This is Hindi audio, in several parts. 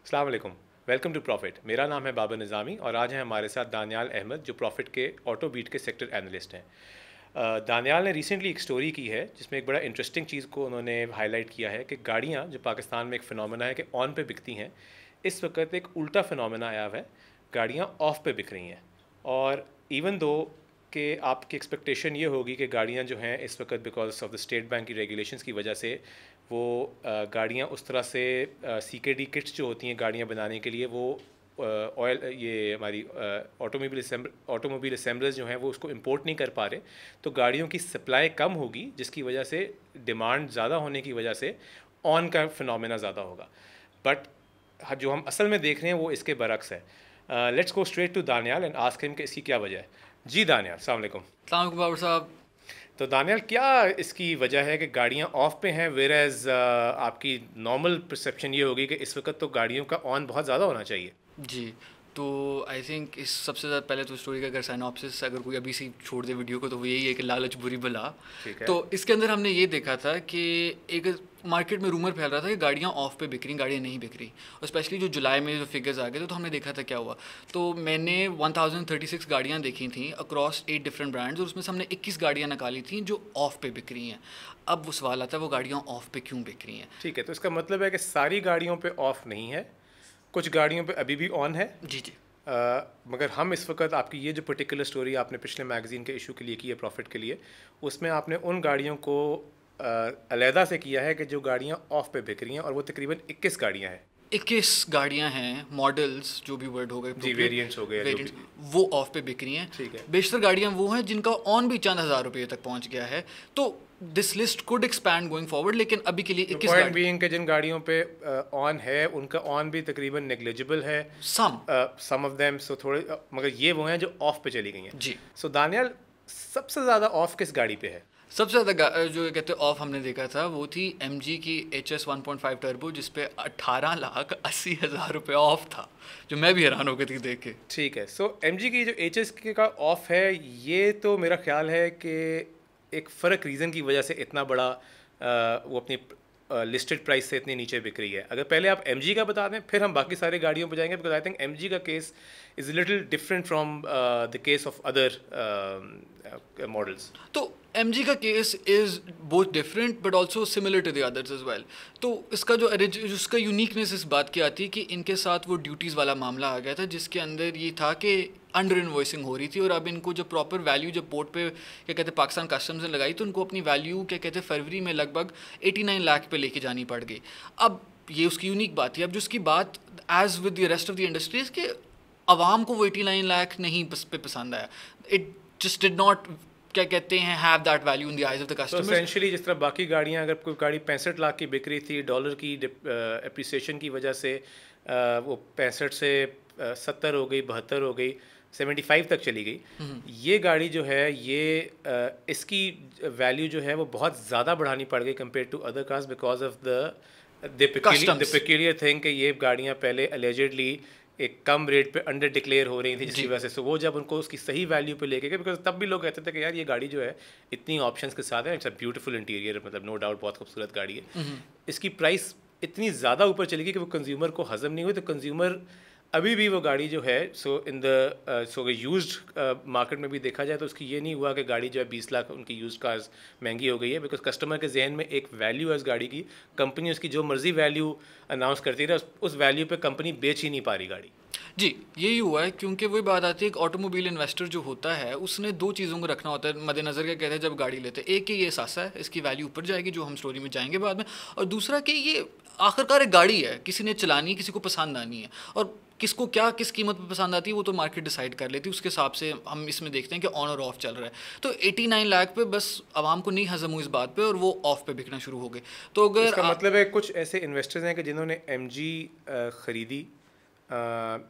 अस्सलाम वालेकुम। Welcome to profit. मेरा नाम है बाबर निज़ामी और आज हैं हमारे साथ दानियाल अहमद जो प्रॉफिट के ऑटो बीट के सेक्टर एनालिस्ट हैं। दानियाल ने रिसेंटली एक स्टोरी की है जिसमें एक बड़ा इंटरेस्टिंग चीज़ को उन्होंने हाईलाइट किया है कि गाड़ियाँ जो पाकिस्तान में एक फ़िनोमेना है कि ऑन पे बिकती हैं, इस वक्त एक उल्टा फ़िनोमेना आया हुआ है, गाड़ियाँ ऑफ पे बिक रही हैं। और इवन दो कि आपकी एक्सपेक्टेशन ये होगी कि गाड़ियाँ जो हैं इस वक्त because of the state bank की रेगुलेशंस की वजह से वो गाड़ियाँ उस तरह से CKD किट्स जो होती हैं गाड़ियाँ बनाने के लिए वो ऑयल ये हमारी ऑटोमोबाइल असेंबलर्स जो हैं वो उसको इंपोर्ट नहीं कर पा रहे, तो गाड़ियों की सप्लाई कम होगी जिसकी वजह से डिमांड ज़्यादा होने की वजह से ऑन का फिनोमेना ज़्यादा होगा। बट जो हम असल में देख रहे हैं वो इसके बरक्स है। Let's go straight to Daniyal and ask him कि इसकी क्या वजह है। जी दानियाल, अस्सलाम वालेकुम। सलाम बाबर साहब। तो दानियाल, क्या इसकी वजह है कि गाड़ियाँ ऑफ पे हैं वेर एज़ आपकी नॉर्मल परसेप्शन ये होगी कि इस वक्त तो गाड़ियों का ऑन बहुत ज़्यादा होना चाहिए। जी, तो आई थिंक इस सबसे ज़्यादा पहले तो स्टोरी का अगर साइनॉप्सिस अगर कोई अभी से छोड़ दे वीडियो को तो वो यही है कि लालच बुरी बला। ठीक है। तो इसके अंदर हमने ये देखा था कि एक मार्केट में रूमर फैल रहा था कि गाड़ियाँ ऑफ पे बिक रही, गाड़ियाँ नहीं बिक रही। और स्पेशली जो जुलाई में जो फिगर्स आ गए थे तो हमने देखा था क्या हुआ। तो मैंने 1036 गाड़ियाँ देखी थी अक्रॉस 8 डिफरेंट ब्रांड्स और उसमें से हमने 21 गाड़ियाँ निकाली थी जो ऑफ पे बिक रही हैं। अब वो सवाल आता है वो गाड़ियाँ ऑफ पे क्यों बिक रही हैं। ठीक है, तो इसका मतलब है कि सारी गाड़ियों पे ऑफ नहीं है, कुछ गाड़ियों पे अभी भी ऑन है। जी जी। मगर हम इस वक्त आपकी ये जो पर्टिकुलर स्टोरी आपने पिछले मैगज़ीन के इशू के लिए की है प्रॉफिट के लिए, उसमें आपने उन गाड़ियों को अलहदा से किया है कि जो गाड़ियाँ ऑफ पे बिक रही हैं और वो तकरीबन 21 गाड़ियाँ हैं। 21 गाड़ियां हैं, मॉडल्स जो भी वर्ड हो गए जी, वेरिएंट्स हो गए या जो वेरिएंट्स, भी। वो ऑफ पे बिक रही हैं। ठीक है। बेशतर गाड़ियां वो हैं जिनका ऑन भी चंद हज़ार रुपये तक पहुंच गया है। तो this list could expand going forward, लेकिन अभी के लिए तो 21 पॉइंट गाड़ी। बीइंग के जिन गाड़ियों पे ऑन है उनका ऑन भी तकरीबन नेग्लिजिबल है, सम। सम ऑफ देम, सो थोड़े मगर ये वो हैं जो ऑफ पे चली गई हैं। जी। सो दानियाल, सबसे ज़्यादा ऑफ किस गाड़ी पे है? सबसे ज़्यादा जो कहते हैं ऑफ हमने देखा था वो थी MG की HS 1.5 टर्बो, जिसपे 18,80,000 रुपये ऑफ था, जो मैं भी हैरान हो गई थी देख के। ठीक है। सो MG की जो HS का ऑफ है, ये तो मेरा ख्याल है कि एक फ़र्क रीज़न की वजह से इतना बड़ा वो अपनी लिस्टेड प्राइस से इतनी नीचे बिक रही है। अगर पहले आप MG का बता दें फिर हम बाकी सारी गाड़ियों पर जाएंगे, बिकॉज आई थिंक MG का case is little different from the case of other models. तो MG का case is both different but also similar to the others as well. तो इसका जो उसका यूनिकनेस इस बात की आती है कि इनके साथ वो ड्यूटीज़ वाला मामला आ गया था जिसके अंदर ये था कि अंडर इन्वॉइसिंग हो रही थी और अब इनको जो प्रॉपर वैल्यू जब पोर्ट पे क्या कहते हैं पाकिस्तान कस्टम्स ने लगाई तो उनको अपनी वैल्यू क्या कहते हैं फरवरी में लगभग 89 लाख पे लेके जानी पड़ गई। अब ये उसकी यूनिक बात थी। अब जो उसकी बात as with the rest of the industries के आवाम को वो 89 लाख नहीं पे पसंद आया। इट जस्ट डिड नॉट क्या कहते हैं have that value in the eyes of the तो कस्टमर्स। एसेंशियली जिस तरह बाकी गाड़ियां, अगर कोई गाड़ी 65 लाख की बिक रही थी, डॉलर की अप्रिसिएशन की वजह से वो 65 से 70 हो गई, 72 हो गई, 75 तक चली गई। ये गाड़ी जो है ये इसकी वैल्यू जो है वो बहुत ज़्यादा बढ़ानी पड़ गई compare to other cars because of the Customs। Peculiar thing कि ये गाड़ियाँ पहले अलेजेडली एक कम रेट पे अंडर डिक्लेयर हो रही थी जिसकी जी। वजह से वो जब उनको उसकी सही वैल्यू पे लेके गए, बिकॉज तब भी लोग कहते थे कि यार ये गाड़ी जो है इतनी ऑप्शंस के साथ है, इट्स अ ब्यूटीफुल इंटीरियर, मतलब नो डाउट बहुत खूबसूरत गाड़ी है, इसकी प्राइस इतनी ज़्यादा ऊपर चली गई कि वो कंज्यूमर को हजम नहीं हुई। तो कंज्यूमर अभी भी वो गाड़ी जो है सो यूज्ड मार्केट में भी देखा जाए तो उसकी ये नहीं हुआ कि गाड़ी जो है 20 लाख उनकी यूज्ड कार्स महंगी हो गई है, बिकॉज कस्टमर के जहन में एक वैल्यू है उस गाड़ी की। कंपनी उसकी जो मर्जी वैल्यू अनाउंस करती रहे, उस वैल्यू पे कंपनी बेच ही नहीं पा रही गाड़ी। जी, यही हुआ है क्योंकि वही बात आती है एक ऑटोमोबाइल इन्वेस्टर जो होता है उसने दो चीज़ों को रखना होता है मद्देनज़र, क्या कहते हैं जब गाड़ी लेते हैं। एक कि ये सासा है, इसकी वैल्यू ऊपर जाएगी जो हम स्टोरी में जाएंगे बाद में, और दूसरा कि ये आखिरकार एक गाड़ी है, किसी ने चलानी है, किसी को पसंद आनी है, और किसको क्या किस कीमत पर पसंद आती है वो तो मार्केट डिसाइड कर लेती है। उसके हिसाब से हम इसमें देखते हैं कि ऑन और ऑफ चल रहा है। तो 89 लाख पे बस आवाम को नहीं हजम हुई इस बात पे और वो ऑफ पे बिकना शुरू हो गए। तो अगर इसका मतलब है कुछ ऐसे इन्वेस्टर्स हैं कि जिन्होंने MG ख़रीदी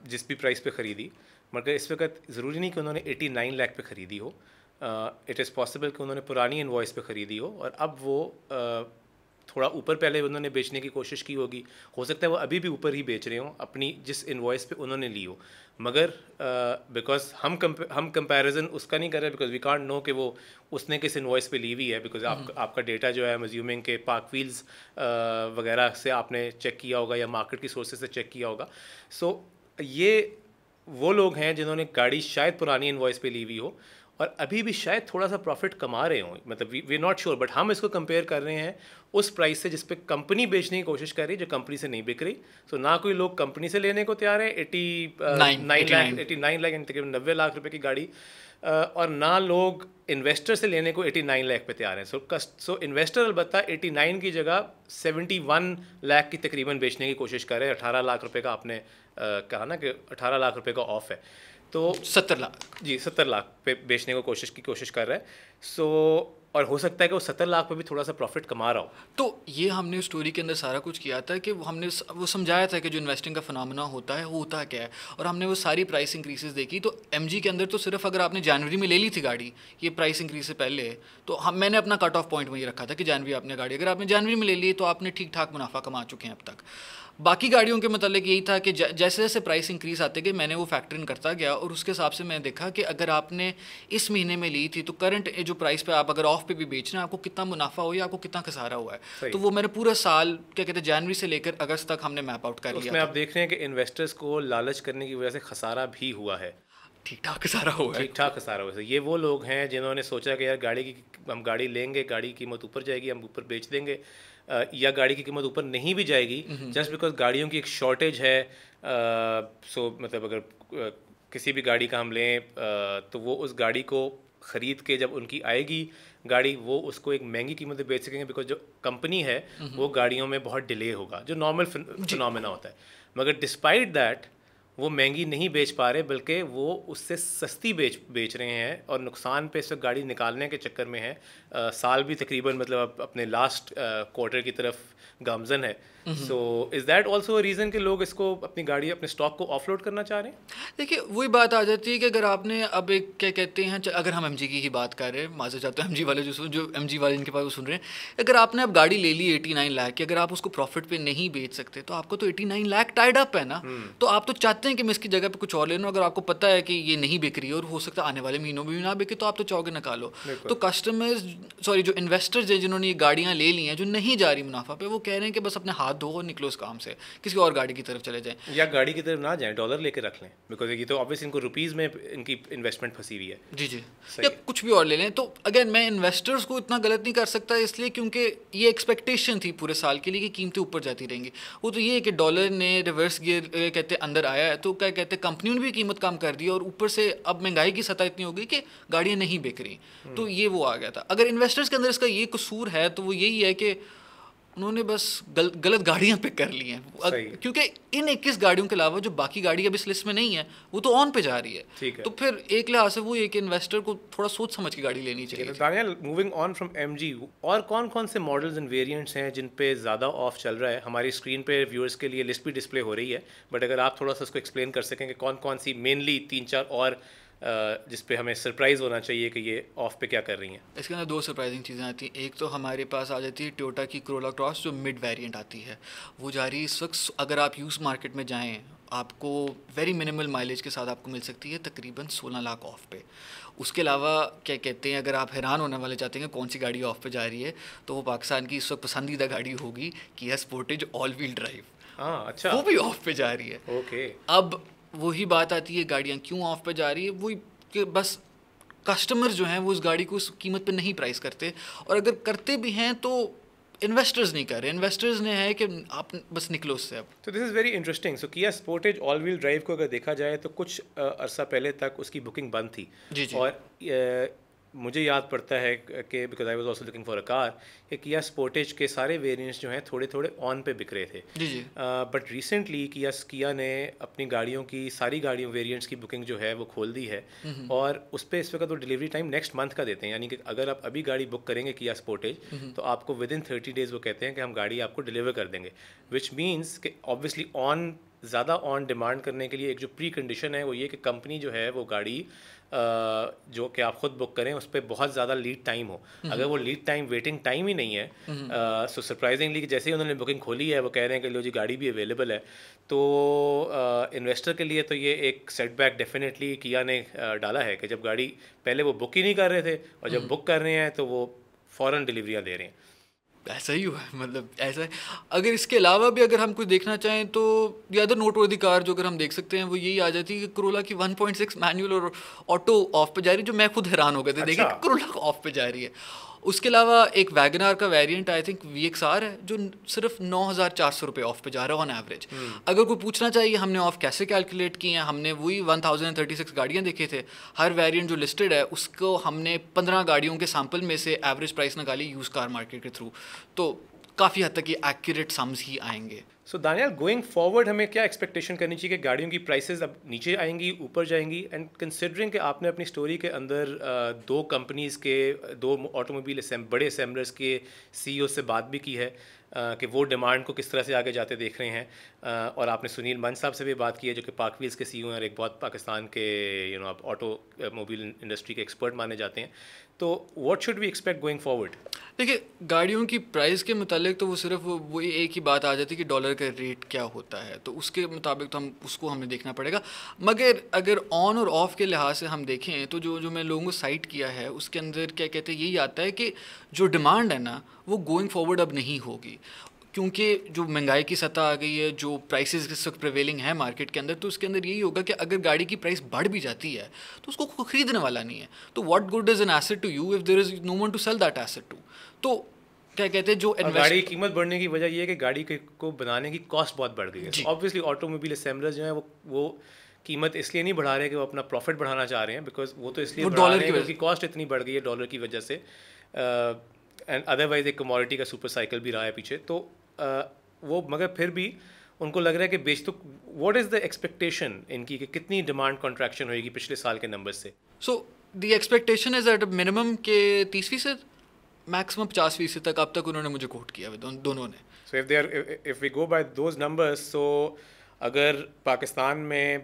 जिस भी प्राइस पे ख़रीदी, मगर इस वक्त ज़रूरी नहीं कि उन्होंने 89 लाख पे ख़रीदी हो। इट इज़ पॉसिबल कि उन्होंने पुरानी इनवॉइस पे ख़रीदी हो और अब वो थोड़ा ऊपर पहले उन्होंने बेचने की कोशिश की होगी, हो सकता है वो अभी भी ऊपर ही बेच रहे हों अपनी जिस इनवॉइस पे उन्होंने ली हो, मगर बिकॉज हम कंपैरिजन उसका नहीं कर रहे, बिकॉज वी कांट नो कि वो उसने किस इनवॉइस पे ली हुई है, बिकॉज आपका डेटा जो है अज्यूमिंग के पार्क व्हील्स वगैरह से आपने चेक किया होगा या मार्केट की सोर्सेज से चेक किया होगा। सो ये वो लोग हैं जिन्होंने गाड़ी शायद पुरानी इनवॉइस पे ली हुई हो और अभी भी शायद थोड़ा सा प्रॉफिट कमा रहे हों, मतलब वी नॉट श्योर, बट हम इसको कंपेयर कर रहे हैं उस प्राइस से जिस पे कंपनी बेचने की कोशिश कर रही है, जो कंपनी से नहीं बिक रही। सो ना कोई लोग कंपनी से लेने को तैयार है 89 लाख यानी तकरीबन 90 लाख रुपए की गाड़ी, और ना लोग इन्वेस्टर से लेने को 89 लाख पे तैयार हैं। सो इन्वेस्टर अलबत्ता 89 की जगह 71 लाख की तकरीबन बेचने की कोशिश कर रहे हैं। 18 लाख रुपए का आपने कहा ना कि 18 लाख रुपए का ऑफ है, तो 70 लाख जी 70 लाख पे बेचने को कोशिश कर रहा है। सो और हो सकता है कि वो 70 लाख पे भी थोड़ा सा प्रॉफिट कमा रहा हो। तो ये हमने स्टोरी के अंदर सारा कुछ किया था कि हमने वो समझाया था कि जो इन्वेस्टिंग का फिनोमेना होता है वो होता क्या है, और हमने वो सारी प्राइस इंक्रीसेस देखी। तो एमजी के अंदर तो सिर्फ अगर आपने जनवरी में ले ली थी गाड़ी ये प्राइस इंक्रीज से पहले, तो मैंने अपना कट ऑफ पॉइंट वही रखा था कि जनवरी आपने गाड़ी अगर आपने जनवरी में ले ली तो आपने ठीक ठाक मुनाफा कमा चुके हैं अब तक। बाकी गाड़ियों के मतलब यही था कि जैसे जैसे प्राइस इंक्रीज आते गए मैंने वो फैक्टर इन करता गया, और उसके हिसाब से मैंने देखा कि अगर आपने इस महीने में ली थी तो करंट जो प्राइस पे आप अगर ऑफ पे भी बेच रहे हैं आपको कितना मुनाफा हो या आपको कितना खसारा हुआ है। तो वो मैंने पूरा साल क्या कहते हैं जनवरी से लेकर अगस्त तक हमने मैप आउट कर लिया। उसमें आप देख रहे हैं कि इन्वेस्टर्स को लालच करने की वजह से खसारा भी हुआ है, ठीक ठाक खसारा हुआ है, ठीक ठाक खसारा हुआ है। ये वो लोग हैं जिन्होंने सोचा कि यार हम गाड़ी लेंगे, गाड़ी की कीमत ऊपर जाएगी, हम ऊपर बेच देंगे, या गाड़ी की कीमत ऊपर नहीं भी जाएगी जस्ट बिकॉज गाड़ियों की एक शॉर्टेज है। सो मतलब अगर किसी भी गाड़ी का हम लें तो वो उस गाड़ी को ख़रीद के जब उनकी आएगी गाड़ी वो उसको एक महंगी कीमत पे बेच सकेंगे, बिकॉज जो कंपनी है वो गाड़ियों में बहुत डिले होगा, जो नॉर्मल फिनोमेना होता है। मगर डिस्पाइट दैट वो महंगी नहीं बेच पा रहे, बल्कि वो उससे सस्ती बेच रहे हैं, और नुकसान पे सिर्फ गाड़ी निकालने के चक्कर में है। साल भी तकरीबन मतलब अपने लास्ट क्वार्टर की तरफ गामजन है। So is that also reason कि लोग इसको अपनी गाड़ी अपने स्टॉक को ऑफलोड करना चाह रहे हैं? देखिए वही बात आ जाती है कि अगर आपने अब एक क्या कहते हैं, अगर हम एमजी की ही बात कर रहे हैं, माजर चाहते हैं एमजी वाले जो एमजी वाले इनके पास वो सुन रहे हैं, अगर आपने अब गाड़ी ले ली 89 लाख की, अगर आप उसको प्रॉफिट पे नहीं बेच सकते तो आपको तो 89 लाख टाइड अप है ना। तो आप तो चाहते हैं कि मैं इसकी जगह पे कुछ और ले लूँ, अगर आपको पता है कि ये नहीं बिक रही है और हो सकता है आने वाले महीनों में भी ना बिके, तो आप तो चाहोगे निकालो। तो कस्टमर्स जो इन्वेस्टर्स हैं जिन्होंने ये गाड़ियाँ ले ली हैं जो नहीं जा रही मुनाफा पे, वो कह रहे हैं कि बस अपने हाथ धो और निकलो इस काम से, किसी और गाड़ी की तरफ चले जाएं, या गाड़ी की तरफ ना जाएं, डॉलर लेके रख लें, बिकॉज ये तो ऑब्वियसली इनको रुपीज़ में इनकी इन्वेस्टमेंट फंसी हुई है। जी या कुछ भी और ले लें। तो अगेन मैं इन्वेस्टर्स को इतना गलत नहीं कर सकता, इसलिए क्योंकि ये एक्सपेक्टेशन थी पूरे साल के लिए कि कीमतें ऊपर जाती रहेंगी। वो तो ये है कि डॉलर ने रिवर्स गियर कहते अंदर आया है, तो क्या कहते कंपनियों ने भी कीमत कम कर दी, और ऊपर से अब महंगाई की सतह इतनी हो गई कि गाड़ियाँ नहीं बिक रही, तो ये वो आ गया था। अगर इन्वेस्टर्स के अंदर इसका ये कसूर है तो वो यही है कि उन्होंने बस गलत गाड़ियां पिक कर ली हैं, क्योंकि इन 21 गाड़ियों के अलावा जो बाकी गाड़ी अब इस लिस्ट में नहीं है वो तो ऑन पे जा रही है। तो फिर एक लिहाज से वो एक इन्वेस्टर को थोड़ा सोच समझ के गाड़ी लेनी चाहिए। Daniyal, moving on from MG, और कौन कौन से मॉडल्स एंड वेरिएंट्स हैं जिन पे ज़्यादा ऑफ चल रहा है? हमारी स्क्रीन पे व्यूअर्स के लिए लिस्ट भी डिस्प्ले हो रही है, बट अगर आप थोड़ा सा उसको एक्सप्लेन कर सकें कि कौन कौन सी मेनली 3-4 और जिस पे हमें सरप्राइज़ होना चाहिए कि ये ऑफ पे क्या कर रही हैं। इसके अंदर दो सरप्राइजिंग चीज़ें आती हैं। एक तो हमारे पास आ जाती है टोयोटा की कोरोला क्रॉस जो मिड वेरिएंट आती है, वो जा रही है इस वक्त। अगर आप यूज़ मार्केट में जाएं आपको वेरी मिनिमल माइलेज के साथ आपको मिल सकती है तकरीबन 16 लाख ऑफ पे। उसके अलावा क्या कहते हैं, अगर आप हैरान होने वाले चाहते हैं कौन सी गाड़ी ऑफ पे जा रही है, तो वो पाकिस्तान की इस वक्त पसंदीदा गाड़ी होगी किया स्पोर्टेज ऑल व्हील ड्राइव। हाँ अच्छा, वो भी ऑफ पे जा रही है। ओके, अब वही बात आती है गाड़ियाँ क्यों ऑफ पे जा रही है, वही कि बस कस्टमर जो हैं वो उस गाड़ी को उस कीमत पे नहीं प्राइस करते, और अगर करते भी हैं तो इन्वेस्टर्स नहीं कर रहे। इन्वेस्टर्स ने है कि आप बस निकलो उससे। अब तो दिस इज़ वेरी इंटरेस्टिंग। सो किया स्पोर्टेज ऑल व्हील ड्राइव को अगर देखा जाए तो कुछ अरसा पहले तक उसकी बुकिंग बंद थी। जी जी। और मुझे याद पड़ता है कि because I was also looking for a car, कि किया स्पोर्टेज के सारे वेरिएंट्स जो हैं थोड़े थोड़े ऑन पे बिक रहे थे। जी जी। बट रिसेंटली किया ने अपनी गाड़ियों की सारी गाड़ियों वेरिएंट्स की बुकिंग जो है वो खोल दी है, और उस पर इस वक्त वो डिलीवरी टाइम नेक्स्ट मंथ का देते हैं। यानी कि अगर आप अभी गाड़ी बुक करेंगे किया स्पोर्टेज तो आपको विद इन 30 डेज़ वो कहते हैं कि हम गाड़ी आपको डिलीवर कर देंगे, विच मीन्स कि ऑब्वियसली ज़्यादा ऑन डिमांड करने के लिए एक जो प्री कंडीशन है वो ये कि कंपनी जो है वो गाड़ी जो कि आप खुद बुक करें उस पर बहुत ज़्यादा लीड टाइम हो। अगर वो लीड टाइम वेटिंग टाइम ही नहीं है, सो सरप्राइजिंगली जैसे ही उन्होंने बुकिंग खोली है वो कह रहे हैं कि लो जी गाड़ी भी अवेलेबल है, तो इन्वेस्टर के लिए तो ये एक सेटबैक डेफिनेटली किया ने डाला है कि जब गाड़ी पहले वो बुक ही नहीं कर रहे थे और जब बुक कर रहे हैं तो वो फ़ौरन डिलीवरियाँ दे रहे हैं। ऐसा ही हुआ है, मतलब ऐसा है। अगर इसके अलावा भी अगर हम कुछ देखना चाहें तो ये अदर नोटवर्दी कार जो अगर हम देख सकते हैं वो यही आ जाती है कि करोला की 1.6 मैनुअल और ऑटो ऑफ पे जा रही है, जो मैं खुद हैरान हो गया था देखिए करोला ऑफ पे जा रही है। उसके अलावा एक वैगनार का वेरिएंट आई थिंक VXR है जो सिर्फ 9,400 रुपये ऑफ पे जा रहा है ऑन एवरेज। अगर कोई पूछना चाहिए हमने ऑफ कैसे कैलकुलेट किए हैं, हमने वही 1036 गाड़ियाँ देखे थे, हर वेरिएंट जो लिस्टेड है उसको हमने 15 गाड़ियों के सैम्पल में से एवरेज प्राइस निकाली यूज कार मार्केट के थ्रू, तो काफ़ी हद तक ये एक्यूरेट सम्स ही आएंगे। सो दानियाल, गोइंग फॉरवर्ड हमें क्या एक्सपेक्टेशन करनी चाहिए कि गाड़ियों की प्राइसेस अब नीचे आएंगी, ऊपर जाएंगी? एंड कंसिडरिंग कि आपने अपनी स्टोरी के अंदर दो कंपनीज़ के, दो ऑटोमोबाइल बड़े असेंबलर्स के CEO से बात भी की है कि वो डिमांड को किस तरह से आगे जाते देख रहे हैं, और आपने सुनील मंच साहब से भी बात की है जो कि पार्क व्हील्स के CEO हैं और एक बहुत पाकिस्तान के आप ऑटोमोबाइल इंडस्ट्री के एक्सपर्ट माने जाते हैं, तो what should we expect going forward? देखिए गाड़ियों की प्राइस के मुतालिक तो वो सिर्फ वही एक ही बात आ जाती है कि डॉलर का रेट क्या होता है, तो उसके मुताबिक तो हमें देखना पड़ेगा। मगर अगर ऑन और ऑफ के लिहाज से हम देखें तो जो मैं लोगों को साइट किया है उसके अंदर क्या कहते हैं यही आता है कि जो डिमांड है ना वो गोइंग फॉरवर्ड अब नहीं होगी, क्योंकि जो महंगाई की सतह आ गई है, जो प्राइसेस इस वक्त प्रिवेलिंग है मार्केट के अंदर, तो उसके अंदर यही होगा कि अगर गाड़ी की प्राइस बढ़ भी जाती है तो उसको कोई खरीदने वाला नहीं है, तो what good is an asset to you if there is no one to sell that asset to. तो क्या कहते हैं जो गाड़ी की कीमत बढ़ने की वजह यह है कि गाड़ी को बनाने की कॉस्ट बहुत बढ़ गई है। ऑब्वियसली ऑटोमोबाइल असेंबलर्स जो है वो कीमत इसलिए नहीं बढ़ा रहे कि वो अपना प्रॉफिट बढ़ाना चाह रहे हैं, बिकॉज वो तो इसलिए बढ़ा रहे हैं क्योंकि कॉस्ट इतनी बढ़ गई है डॉलर की वजह से, एंड अदरवाइज एक कमोडिटी का सुपर साइकिल भी रहा है पीछे, तो वो मगर फिर भी उनको लग रहा है कि बेच तो व्हाट इज़ द एक्सपेक्टेशन इनकी कि कितनी डिमांड कॉन्ट्रैक्शन होएगी पिछले साल के नंबर से? So the expectation is at minimum के 30%, मैक्सिमम 50% तक अब तक उन्होंने मुझे कोट किया है दोनों ने। So if we go by those numbers, so अगर पाकिस्तान में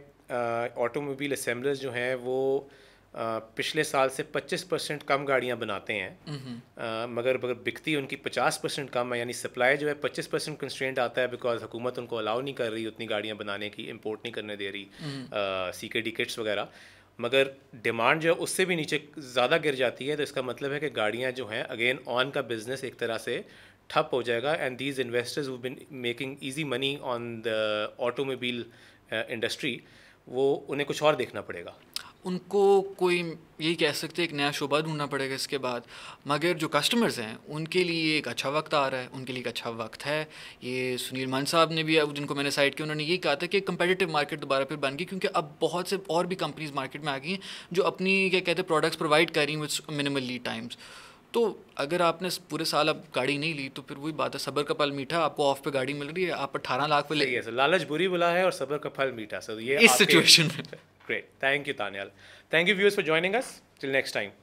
ऑटोमोबाइल असेंबलर्स जो हैं वो पिछले साल से 25% कम गाड़ियां बनाते हैं, मगर बिकती उनकी 50% कम है, यानी सप्लाई जो है 25% कंस्ट्रेंट आता है बिकॉज हुकूमत उनको अलाउ नहीं कर रही उतनी गाड़ियां बनाने की, इंपोर्ट नहीं करने दे रही CKD किट्स वगैरह, मगर डिमांड जो है उससे भी नीचे ज़्यादा गिर जाती है, तो इसका मतलब है कि गाड़ियाँ जो हैं अगेन ऑन का बिजनेस एक तरह से ठप हो जाएगा, and these investors who been making easy money on the automobile industry, वो उन्हें कुछ और देखना पड़ेगा। उनको कोई यही कह सकते हैं एक नया शोबा ढूंढना पड़ेगा इसके बाद, मगर जो कस्टमर्स हैं उनके लिए एक अच्छा वक्त आ रहा है, उनके लिए एक अच्छा वक्त है। ये सुनील मान साहब ने भी, जिनको मैंने साइट किया, उन्होंने यही कहा था कि कंपेटिटिव मार्केट दोबारा फिर बन गई, क्योंकि अब बहुत से और भी कंपनीज मार्केट में आ गई हैं जो अपनी क्या कहते हैं प्रोडक्ट्स प्रोवाइड कर रही हैं विद मिनिमल लीड टाइम्स। तो अगर आपने पूरे साल अब गाड़ी नहीं ली तो फिर वही बात है, सब्र का फल मीठा, आपको ऑफ पे गाड़ी मिल रही है, आप 18 लाख पे ले, लालच बुरी बुला है और सब्र का फल मीठा, सो ये इस सिचुएशन में। Great. Thank you, Tanyal. Thank you, viewers, for joining us. Till next time.